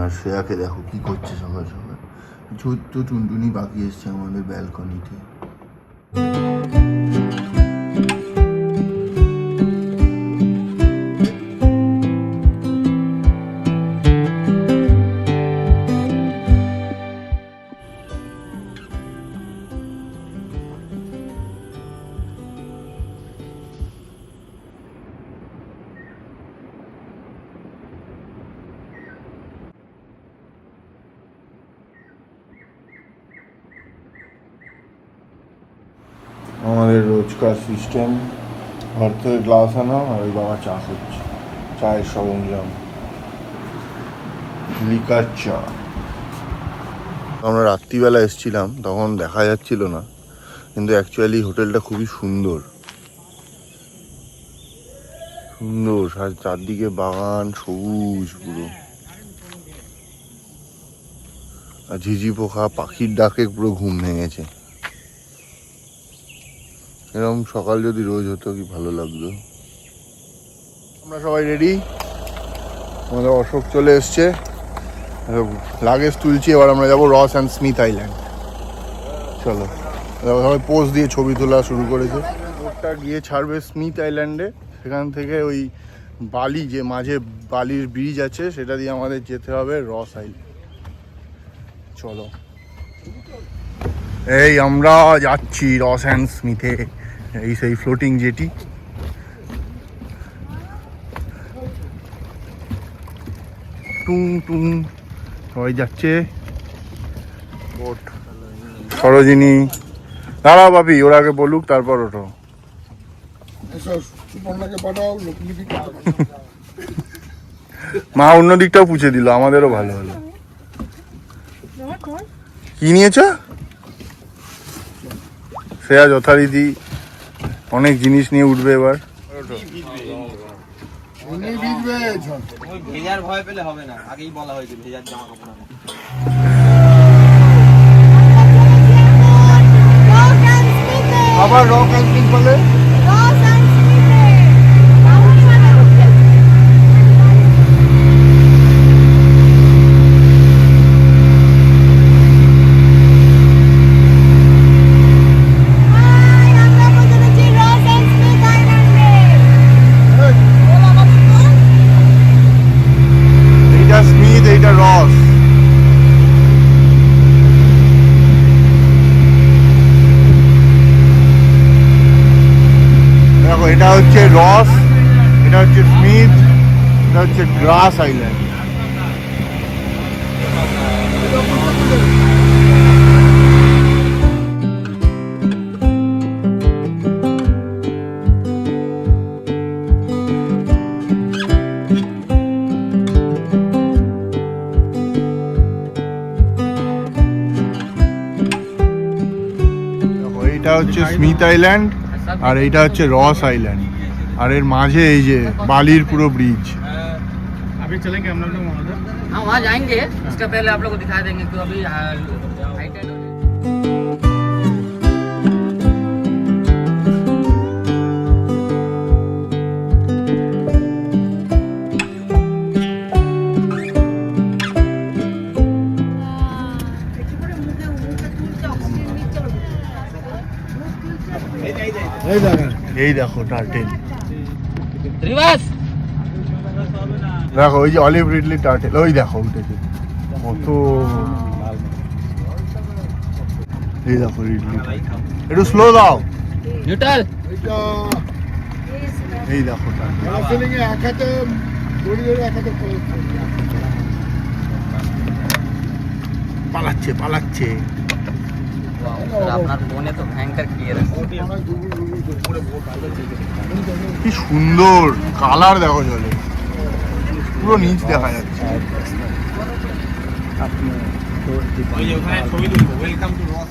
আর শ্রেয়াকে দেখো কি করছে সকাল সকাল। ছোট্ট টুনটুনি পাখি এসছে আমাদের ব্যালকনিতে। আমাদের রোজকার সিস্টেম, ঘর থেকে গ্লাস আনা আর ওই বাবা চা করছে, চায়ের সরঞ্জাম, লিকার চা। আমরা রাত্রিবেলা এসেছিলাম, তখন দেখা যাচ্ছিল না, কিন্তু অ্যাকচুয়ালি হোটেলটা খুবই সুন্দর সুন্দর, চারদিকে বাগান, সবুজ পুরো, আর ঝিঝি পোকা পাখির ডাকে পুরো ঘুম ভেঙেছে। এরকম সকাল যদি রোজ হতো কি ভালো লাগতো। আমরা সবাই রেডি, আমাদের অশোক চলে এসছে, লাগেজ তুলছি। এবার আমরা যাবো রস অ্যান্ড স্মিথ আইল্যান্ড। চলো, সবাই পোজ দিয়ে ছবি তোলা শুরু করেছে। বোটটা গিয়ে ছাড়বে স্মিথ আইল্যান্ডে, সেখান থেকে ওই বালি, যে মাঝে বালির ব্রিজ আছে, সেটা দিয়ে আমাদের যেতে হবে রস আইল্যান্ড। চলো, এই আমরা যাচ্ছি রস অ্যান্ড স্মিথে, এই সেই ফ্লোটিং জেটি। টুং টুং সবাই যাচ্ছে। বোট সরোজিনী, দাঁড়াও বাপি, ওরা আগে বলুক তারপর ওঠো। মা অন্য দিকটাও পুছে দিল, আমাদেরও ভালো হলো। কি নিয়েছ? শ্রেয়া যথারীতি অনেক জিনিস নিয়ে উঠবে এবার। ভেজার ভয় পেলে হবে না, আগেই বলা হয়েছে ভেজার জামা কাপড় আনো। আবার রক অ্যান্ড স্মিথ বলে। এইটা স্মিথ, এইটা রস। দেখো, এটা হচ্ছে রস, এটা হচ্ছে স্মিথ, এটা হচ্ছে গ্রাস আইল্যান্ড। এইটা হচ্ছে স্মিথ আইল্যান্ড আর এইটা হচ্ছে রস আইল্যান্ড, আর এর মাঝে এই যে বালির পুরো ব্রিজ। अभी चलेंगे हम लोग वहाँ उधर। हाँ वहाँ जाएंगे, इसका पहले आप लोग को दिखा देंगे तो अभी हाई टाइड এই দেখো টার্টেল, रिवर्स। দেখো ওই যে অলিভ রিডলি টার্টেল, ওই দেখো উঠেছে কত। এই দেখো রিডলি, একটু স্লো দাও। न्यूट्रल। এই দেখো টার্টেল, পালাচ্ছে পালাচ্ছে। আপনার ফোনে তো ভয়ঙ্কর ক্লিয়ার আছে। কি সুন্দর কালার দেখো জলে, পুরো নিচ দেখা যাচ্ছে। ওয়েলকাম টু রস।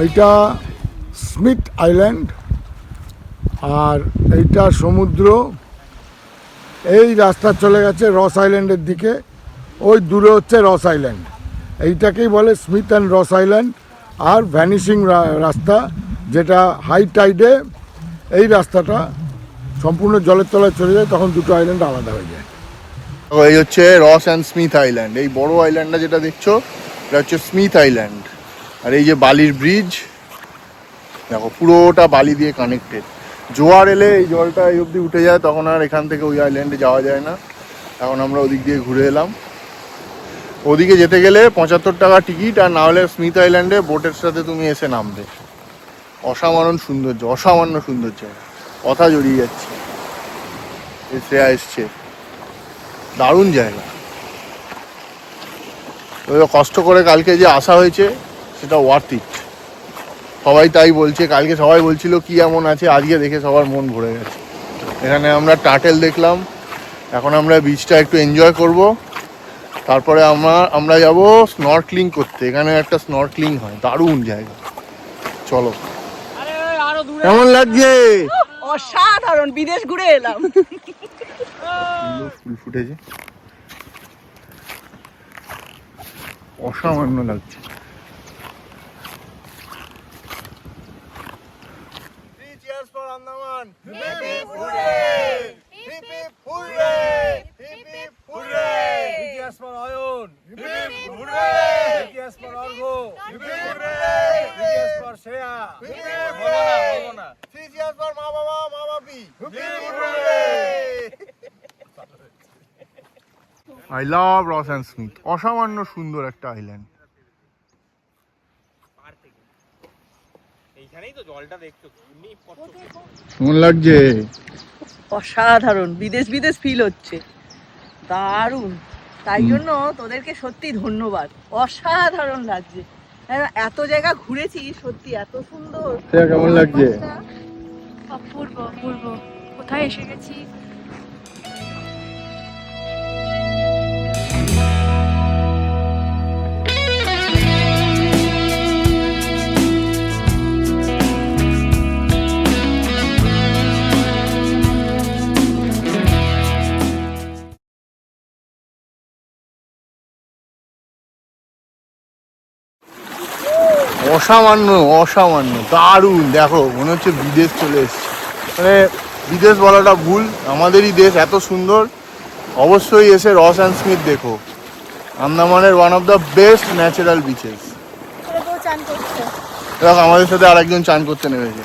এইটা স্মিথ আইল্যান্ড, আর এইটা সমুদ্র। এই রাস্তা চলে গেছে রস আইল্যান্ডের দিকে, ওই দূরে হচ্ছে রস আইল্যান্ড। এইটাকেই বলে স্মিথ অ্যান্ড রস আইল্যান্ড। আর ভ্যানিশিং রাস্তা, যেটা হাই টাইডে এই রাস্তাটা সম্পূর্ণ জলের তলায় চলে যায়, তখন দুটো আইল্যান্ড আলাদা হয়ে যায়। তো এই হচ্ছে রস অ্যান্ড স্মিথ আইল্যান্ড। এই বড় আইল্যান্ডটা যেটা দেখছো এটা হচ্ছে স্মিথ আইল্যান্ড। আর এই যে বালির ব্রিজ দেখো, পুরোটা বালি দিয়ে কানেক্টেড। জোয়ার এলে এই জলটা এই অবধি উঠে যায়, তখন আর এখান থেকে ওই আইল্যান্ডে যাওয়া যায় না। এখন আমরা ওদিক দিয়ে ঘুরে এলাম। ওদিকে যেতে গেলে 75 টাকা টিকিট, আর না হলে স্মিথ আইল্যান্ডে বোটের সাথে তুমি এসে নামবে। অসাধারণ সৌন্দর্য, অসামান্য সৌন্দর্য, কথা জড়িয়ে যাচ্ছে। শ্রেয়া এসছে, দারুণ জায়গা। কষ্ট করে কালকে যে আসা হয়েছে সেটা ওয়ার্থ ইট। সবাই তাই বলছে, কালকে সবাই বলছিল কি এমন আছে, আজকে দেখে সবার মন ভরে গেছে। এখানে আমরা টার্টেল দেখলাম, এখন আমরা বিচটা একটু এনজয় করব, তারপরে আমরা যাব স্নর্কলিং করতে। এখানে একটা স্নর্কলিং হয়, দারুণ জায়গা। চলো, কেমন লাগছে? অসাধারণ, বিদেশ ঘুরে এলাম। ফুল ফুটেছে, অসামান্য লাগছে। Cheers for Andaman! Hip hip hooray! Hip hip hooray! Hip hip hooray! Cheers for Ayun! Hip hip hooray! Cheers for Argo! Hip hip hooray! Cheers for Shreya! Hip hip hooray! Three cheers for Ma Baba, Ma Babi! Hip hip hooray! I love Ross and Smith. অসামান্য সুন্দর একটা island. কেমন লাগছে? অসাধারণ, বিদেশ বিদেশ feel হচ্ছে, দারুণ। তাই জন্য তোদেরকে সত্যি ধন্যবাদ, অসাধারণ লাগছে। এত জায়গা ঘুরেছি, সত্যি এত সুন্দর। কেমন লাগছে? অপূর্ব অপূর্ব, কোথায় এসে গেছি। অসামান্য অসামান্য দারুণ। দেখো, মনে হচ্ছে বিদেশ চলে এসছে। মানে বিদেশ বলাটা ভুল, আমাদেরই দেশ এত সুন্দর। অবশ্যই এসে রস অ্যান্ড স্মিথ দেখো। আন্দামানের one of the best natural beaches. দেখো, আমাদের সাথে আরেকজন চান করতে নেমেছে।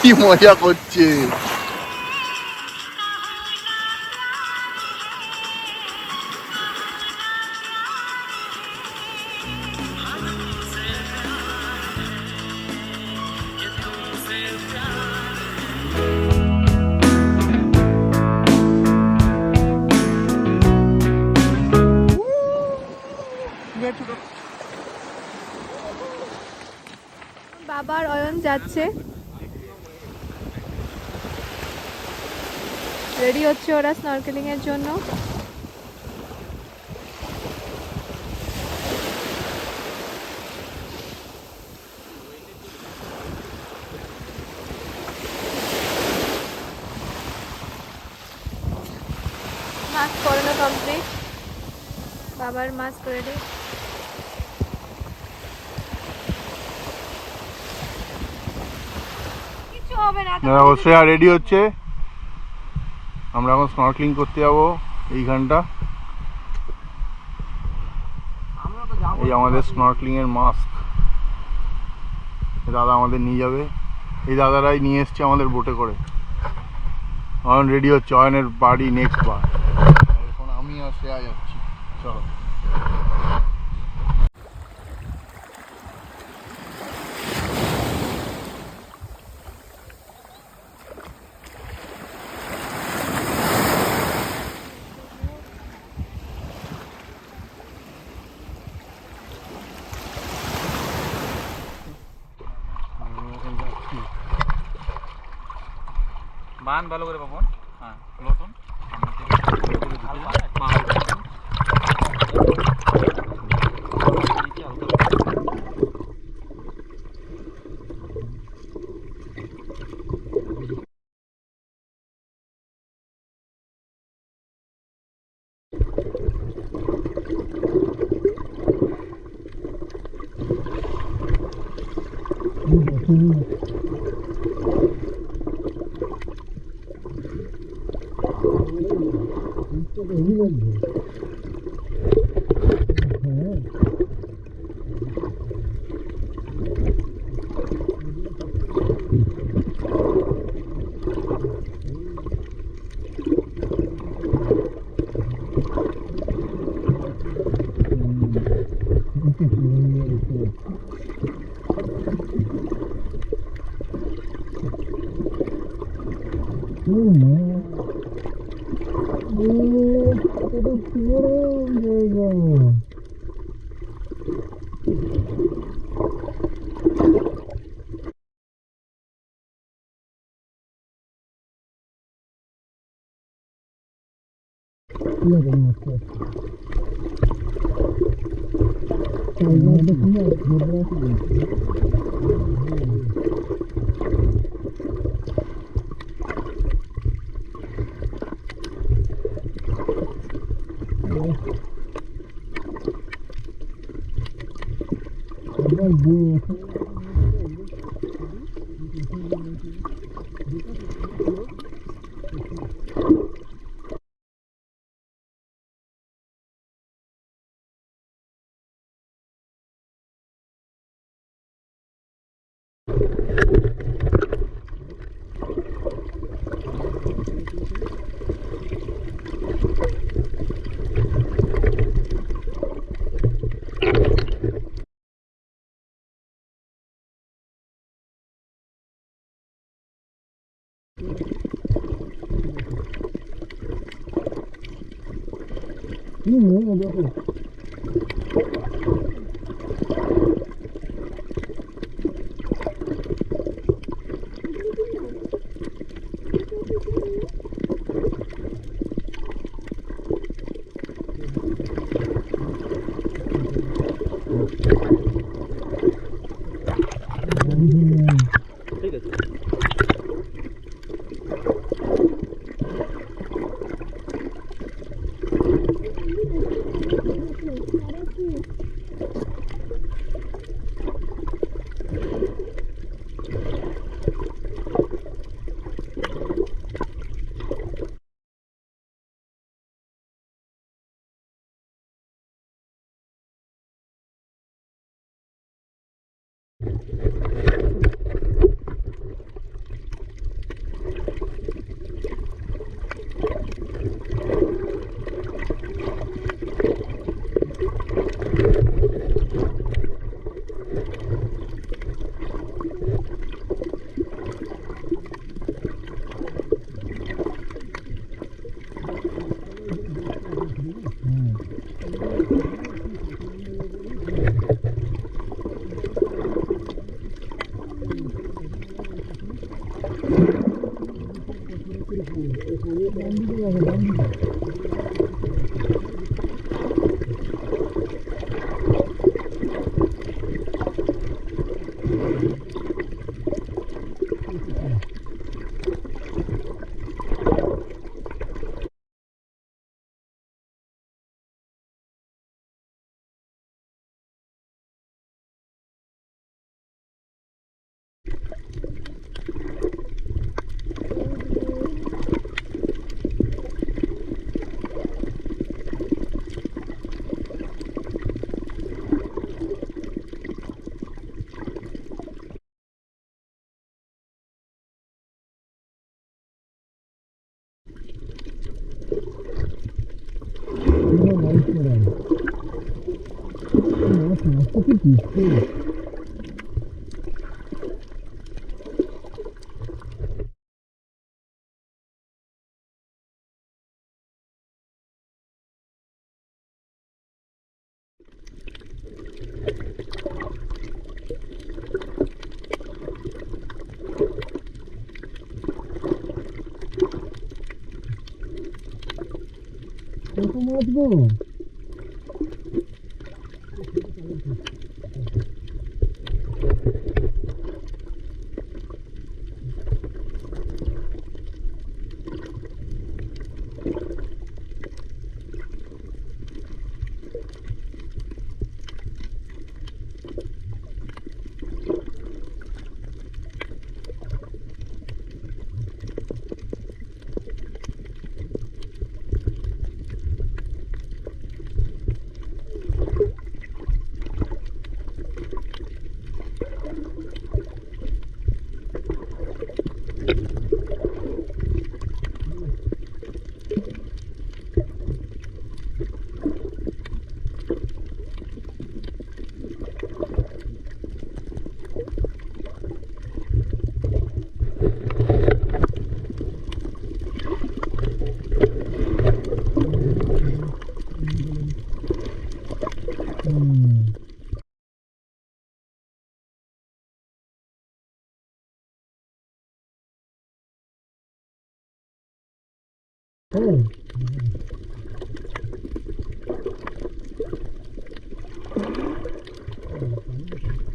কি মজা করছে। বাবার অয়ন যাচ্ছে, রেডি হচ্ছে ওরা স্নরকেলিং এর জন্য। মাস্ক পরানো কমপ্লিট, বাবার মাস্ক রেডি। অবশ্যই রেডি হচ্ছে। আমরা এখন স্নর্কলিং করতে যাবো এইখানটা। এই আমাদের স্নর্কলিং এর মাস্ক, দাদা আমাদের নিয়ে যাবে। এই দাদারাই নিয়ে এসছে আমাদের বোটে করে। অয়ন রেডি হচ্ছে, অয়নের বাড়ি নেক্সট বার। এখন আমি আর শ্রেয়া যাচ্ছি, চলো। বান ভালো করে বাবন। হ্যাঁ, নতুন সামনে থেকে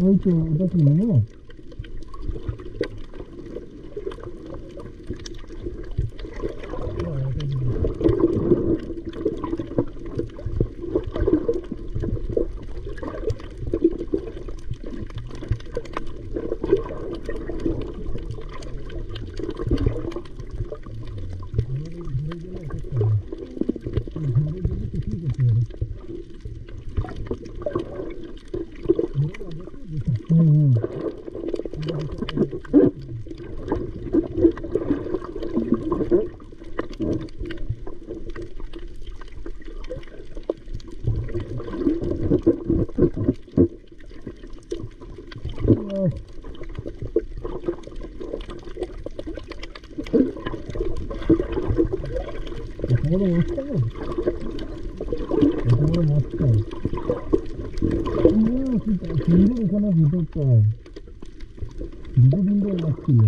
ওই তো ওটা কি না এখানে ভিতরটা দুটো তিনটে মাছ ছিল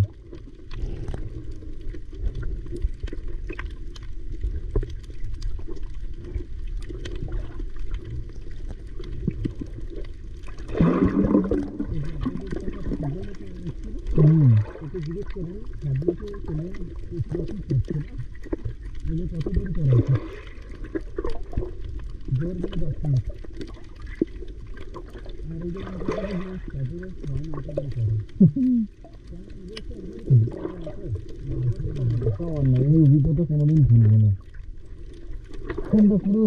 এই অভিজ্ঞতা কোনোদিন ভুলবো না কোনটা পুরো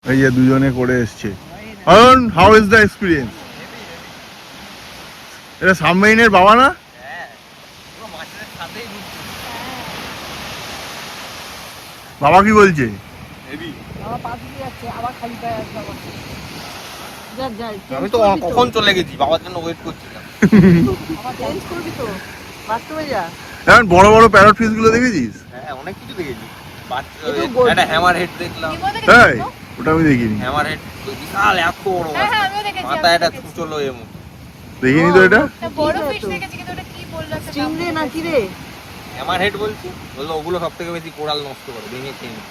এই যে দুজনে করে এসছে অরুণ হাউ ইজ দ্য এক্সপিরিয়েন্স এটা সাবমেরিনের বাবা না বাবা কি বলছে আমি তো কখন চলে গেছি বাবার জন্য ওয়েট করছিলাম এখন বড় বড় প্যারট ফিশ গুলো দেখেছিস হ্যাঁ অনেক কিছু দেখেছি একটা হ্যামার হেড দেখলাম তাই ওটা আমি দেখিনি হ্যামার হেড বিশাল এত বড় মাথায় একটা চুচলো এমন দেখিনি তো এটা বড় ফিশ দেখেছি কিন্তু ওটা কি বললো চিংড়ি নাকি রে হ্যামার হেড বলছি বললো ওগুলো সব থেকে বেশি কোরাল নষ্ট করে ভেঙে খেয়ে নি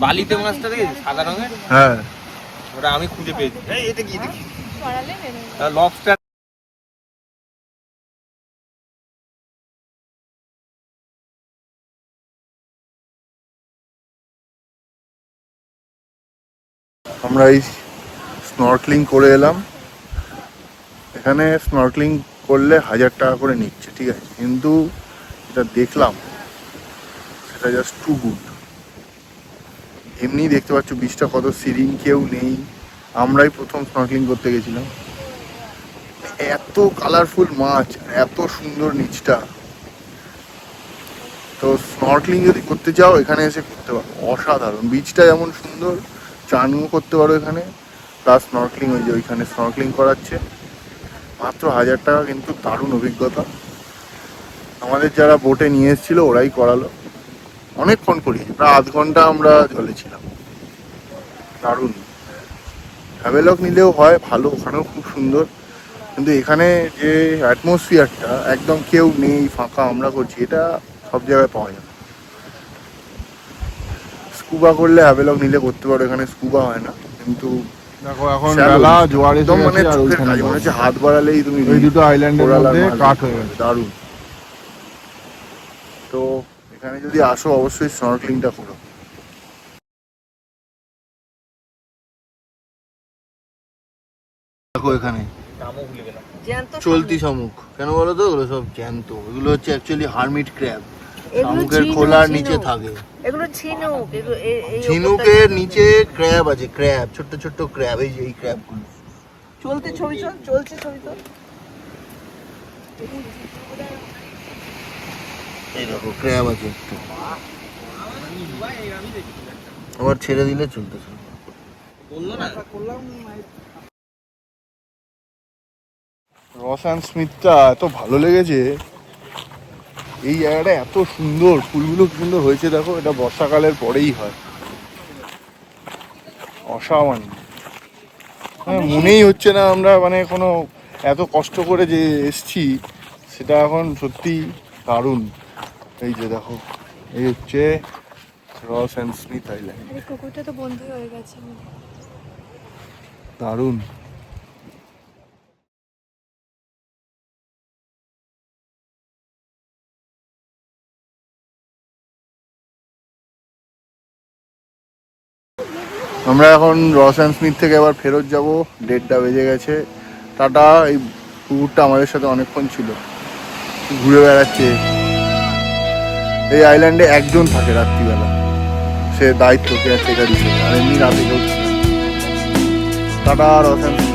বালিতে মাছটা দেখেছি সাদা রঙের হ্যাঁ ওটা আমি খুঁজে পেয়েছি এই এটা কি দেখি সরালে বের লবস্টার আমরা এই স্নর্কলিং করে এলাম এখানে স্নর্কলিং করলে 1000 টাকা করে নিচ্ছে ঠিক আছে কিন্তু যেটা দেখলাম সেটা জাস্ট টু গুড এমনি দেখতে পাচ্ছ বিচটা কত সিরিং কেউ নেই আমরাই প্রথম স্নর্কলিং করতে গেছিলাম এত কালারফুল মাছ এত সুন্দর নিচটা তো স্নর্কলিং যদি করতে চাও এখানে এসে করতে পারো, অসাধারণ। বিচটা যেমন সুন্দর, চানও করতে পারো এখানে, প্লাস স্নর্কলিং, ওই যে ওইখানে স্নর্কলিং করাচ্ছে মাত্র 1000 টাকা, কিন্তু দারুণ অভিজ্ঞতা। আমাদের যারা বোটে নিয়ে এসেছিলো ওরাই করালো, অনেকক্ষণ করি, প্রায় আধ ঘন্টা আমরা জলে ছিলাম, দারুণ। হ্যাভেলক নিলেও হয় ভালো, ওখানেও খুব সুন্দর, কিন্তু এখানে যে অ্যাটমসফিয়ারটা একদম কেউ নেই, ফাঁকা, আমরা করছি, এটা সব জায়গায় পাওয়া যায়। স্কুবা করলে হ্যাভেলক নিলে করতে পারো, এখানে স্কুবা হয় না, কিন্তু দেখো এখন shallow, বেলা জোয়ার এসে একদম মানে গেছে আর চোখের ওইখানে কাছে মনে জল। হচ্ছে হাত বাড়ালেই তুমি ওই দুটো আইল্যান্ডের কোরাল আর মধ্যে মাছ কাট দেখতে হয়ে পাবে, গেছে। দারুণ। তো এখানে যদি আসো অবশ্যই স্নর্কলিংটা করো। দেখো এখানে জ্যান্ত চলতি শামুক, কেন বলো তো, ওগুলো সব জ্যান্ত, এগুলো হচ্ছে অ্যাকচুয়ালি হারমিট ক্র্যাব, এগুলো শামুকের ঝিনুক, খোলার ঝিনুক। নিচে থাকে। এগুলো ঝিনুক, এই ঝিনুকের নিচে ক্র্যাব আছে, ক্র্যাব, ছোট্ট ছোট্ট ক্র্যাব, এই যে এই ক্র্যাবগুলো। চলছে ছবি তো। এই দেখো ক্র্যাব আছে একটু, আবার ছেড়ে দিলে চলতেছে। রস অ্যান্ড স্মিথটা এত ভালো লেগেছে, এই জায়গাটা এত সুন্দর, ফুলগুলো কি সুন্দর হয়েছে দেখো, এটা বর্ষাকালের পরেই হয়, অসামান্য। মনেই হচ্ছে না আমরা মানে কোনো এত কষ্ট করে যে এসছি, সেটা এখন সত্যি দারুণ। এই যে দেখো, এই হচ্ছে রস অ্যান্ড স্মিথ আইল্যান্ড, আরে কুকুরটা তো বন্ধই হয়ে গেছে। দারুণ। আমরা এখন রস অ্যান্ড স্মিথ থেকে আবার ফেরত যাব, 1:30 বেজে গেছে। টাটা। এই কুকুরটা আমাদের সাথে অনেকক্ষণ ছিল, ঘুরে বেড়াচ্ছে। এই আইল্যান্ডে একজন থাকে রাত্রিবেলা, সে দায়িত্ব কেয়ারটেকার হিসেবে, আর এমনি রাতে কেউ ছিল না। টাটা রস অ্যান্ড স্মিথ।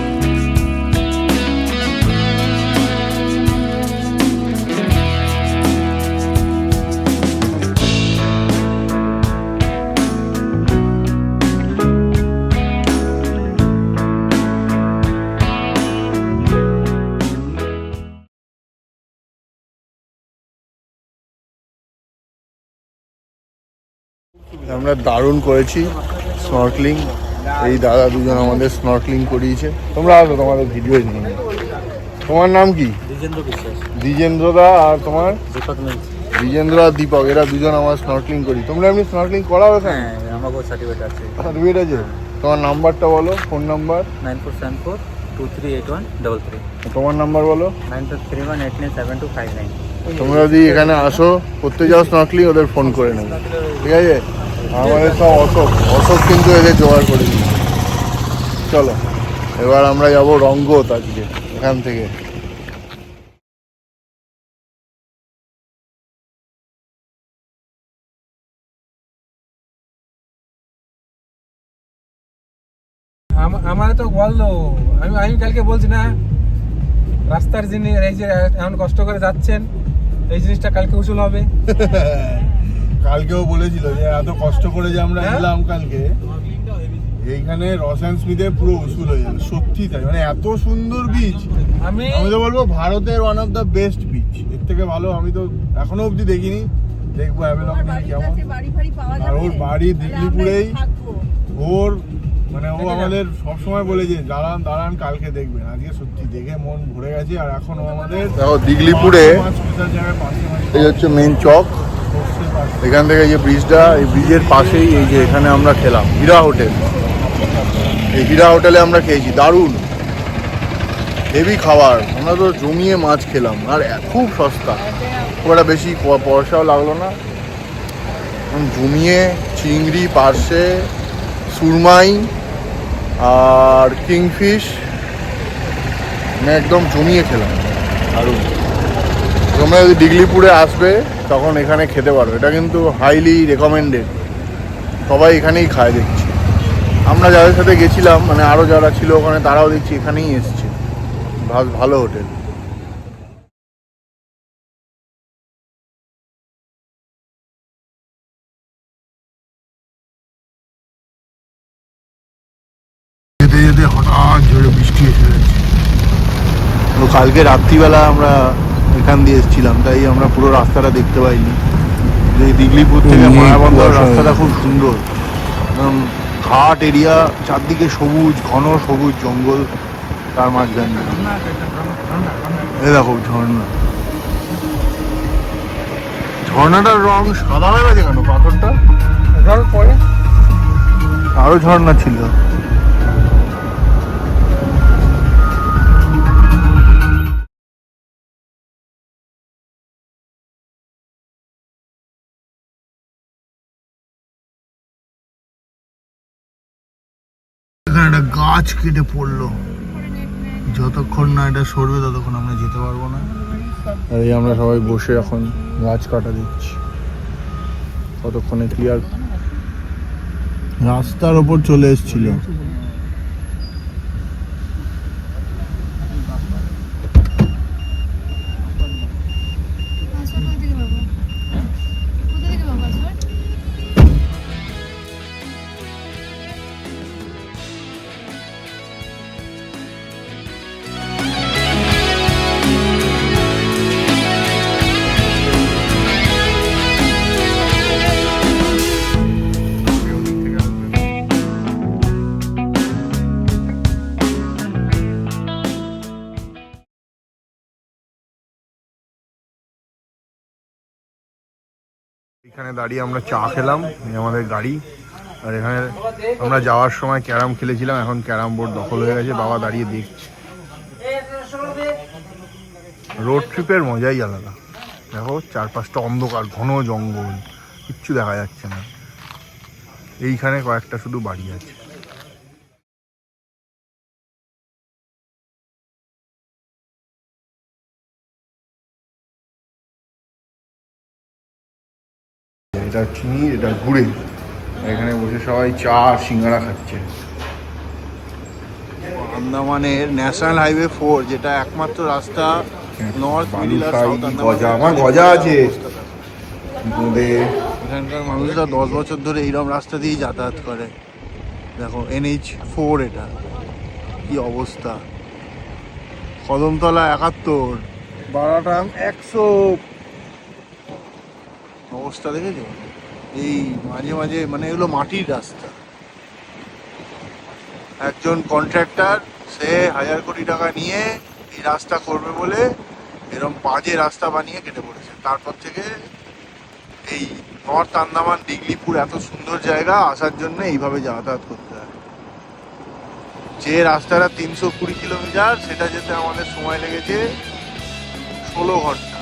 আমরা দারুণ করেছি স্নর্কলিং, এই দাদা দুজন আমাদের স্নর্কলিং করিয়েছে। তোমরা আসো, তোমাদের ভিডিও নিয়ে নিই। তোমার নাম কি? দ্বিজেন্দ্র বিশ্বাস, দ্বিজেন্দ্রদা, আর তোমার? দীপক মিলস। দ্বিজেন্দ্র আর দীপক, এরা দুজন আমার স্নর্কলিং করি। তোমরা এমনি স্নর্কলিং করাও এখানে? হ্যাঁ, আমাকেও সার্টিফিকেট আছে। সার্টিফিকেট আছে? তোমার নাম্বারটা বলো, ফোন নাম্বার। 9474238133। তোমার নাম্বার বলো। 9231897259। তোমরা যদি এখানে আসো, করতে যাও স্নর্কলিং, ওদের ফোন করে নেবে, ঠিক আছে? আমাদের সব অশোক কিন্তু এদের জোগাড় করে দিচ্ছে। চলো এবার আমরা যাবো রঙ্গত আজকে এখান থেকে। আমার তো বললো, আমি কালকে বলছি না, রাস্তার জিনিস এই যে এমন কষ্ট করে যাচ্ছেন, এই জিনিসটা কালকে উসুল হবে। কালকেও বলেছিল যে এত কষ্ট করে যে আমরা এলাম কালকে, এইখানে রস অ্যান্ড স্মিথে পুরো উসুল হয়ে যাবে। সত্যি তাই, মানে এত সুন্দর বিচ। আমি তো বলবো ভারতের one of the best beach, এর থেকে ভালো আমি তো এখনো অবধি দেখিনি। দেখবো অ্যাভেলক কেমন। আর ওর বাড়ি দিগলিপুরেই, ওর মানে ও আমাদের সবসময় বলে যে দাঁড়ান দাঁড়ান কালকে দেখবেন, আজকে সত্যি দেখে মন ভরে গেছে। আর এখন ও আমাদের দেখো দিগলিপুরে এই হচ্ছে মেন চক, এখান থেকে যে ব্রিজটা, এই ব্রিজের পাশেই এই যে এখানে আমরা খেলাম হীরা হোটেল। এই হীরা হোটেলে আমরা খেয়েছি, দারুণ হেভি খাবার। আমরা তো জমিয়ে মাছ খেলাম, আর খুব সস্তা, খুব একটা বেশি পয়সাও লাগলো না। জমিয়ে চিংড়ি, পার্শে, সুরমাই আর কিংফিশ, মানে একদম জমিয়ে খেলাম, দারুণ। তোমরা যদি দিগলিপুরে আসবে তখন এখানে খেতে পারো, এটা কিন্তু হাইলি রেকমেন্ডেড, সবাই এখানেই খায় দেখছি। আমরা যাদের সাথে গেছিলাম, মানে আরও যারা ছিল ওখানে, তারাও দেখছি এখানেই এসছে, ভালো হোটেল। তো কালকে রাত্রিবেলা আমরা এখান দিয়ে এসেছিলাম, তাই আমরা পুরো রাস্তাটা দেখতে পাইনি। এই দিগলিপুর থেকে মায়াবন্দর রাস্তাটা খুব সুন্দর, ঘাট এরিয়া, চারদিকে সবুজ, ঘন সবুজ জঙ্গল, তার মাঝখানে এই দেখো ঝর্ণা। ঝর্ণাটার রং সাদা হয়ে গেছে কেন? পাথরটা পরে আরো ঝর্ণা ছিল। এখানে একটা গাছ কেটে পড়লো, যতক্ষণ না এটা সরবে ততক্ষণ আমরা যেতে পারবো না। আর এই আমরা সবাই বসে এখন গাছ কাটা দিচ্ছি, কতক্ষণে ক্লিয়ার। রাস্তার ওপর চলে এসেছিল। এখানে দাঁড়িয়ে আমরা চা খেলাম, এই আমাদের গাড়ি। আর এখানে আমরা যাওয়ার সময় ক্যারাম খেলেছিলাম, এখন ক্যারাম বোর্ড দখল হয়ে গেছে, বাবা দাঁড়িয়ে দেখছে। রোড ট্রিপের মজাই আলাদা। দেখো চারপাশটা অন্ধকার, ঘন জঙ্গল, কিচ্ছু দেখা যাচ্ছে না। এইখানে কয়েকটা শুধু বাড়ি আছে। এটা চিনি, এটা ঘুরে এখানে বসে সবাই চা আর সিঙ্গারা খাচ্ছে। আন্দামানের ন্যাশনাল হাইওয়ে 4, যেটা একমাত্র রাস্তা নর্থ মিডল আর সাউথ আন্দামান। আমার গজা আছে। এখানকার মানুষরা 10 বছর ধরে এইরকম রাস্তা দিয়েই যাতায়াত করে। দেখো NH4, এটা কি অবস্থা। কদমতলা 71, বারাটাং 100, অবস্থা দেখেছো? এই মাঝে মাঝে মানে এগুলো মাটির রাস্তা। একজন কন্ট্রাক্টর, সে 1000 কোটি টাকা নিয়ে এই রাস্তা করবে বলে এরকম বাজে রাস্তা বানিয়ে কেটে পড়েছে। তারপর থেকে এই নর্থ আন্দামান দিগলিপুর এত সুন্দর জায়গা, আসার জন্য এইভাবে যাতায়াত করতে হয়। যে রাস্তাটা 320 কিলোমিটার, সেটা যেতে আমাদের সময় লেগেছে 16 ঘন্টা।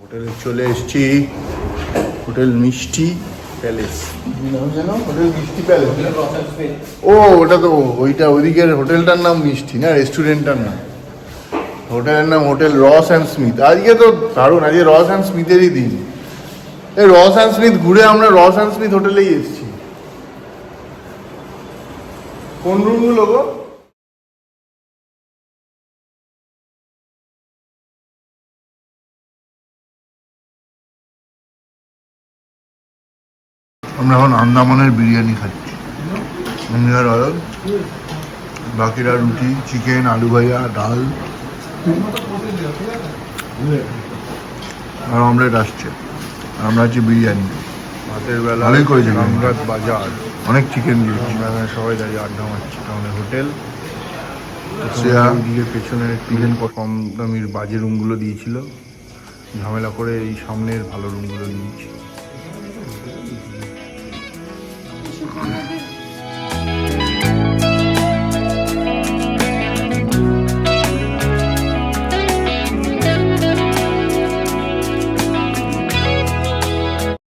হোটেলে চলে এসেছি, হোটেল মিষ্টি প্যালেস। হোটেল মিষ্টি প্যালেস। ও ওটা তো ওইটা, ওইদিকের হোটেলটার নাম মিষ্টি না, রেস্টুরেন্টটার নাম। হোটেলের নাম হোটেল রস অ্যান্ড স্মিথ। আজকে তো দারুণ, আজকে রস অ্যান্ড স্মিথেরই দিন। এই রস অ্যান্ড স্মিথ ঘুরে আমরা রস অ্যান্ড স্মিথ হোটেলেই এসেছি। কোন রুমগুলো গো? আমরা এখন আন্দামানের বিরিয়ানি খাচ্ছি, ভিনেগার অয়েল, বাকিরা রুটি, চিকেন, আলু ভাজা, ডাল আর অমলেট আসছে। আমরা হচ্ছে বিরিয়ানি। রাতের বেলা ভালোই করেছি, রামঘাট বাজার, অনেক চিকেন দিয়েছি। আমরা এখানে সবাই দাঁড়িয়ে আড্ডা মারছি। আমাদের হোটেল ওদিকে পেছনের টিভেন কম দামির বাজে রুমগুলো দিয়েছিল, ঝামেলা করে এই সামনের ভালো রুমগুলো নিয়েছি।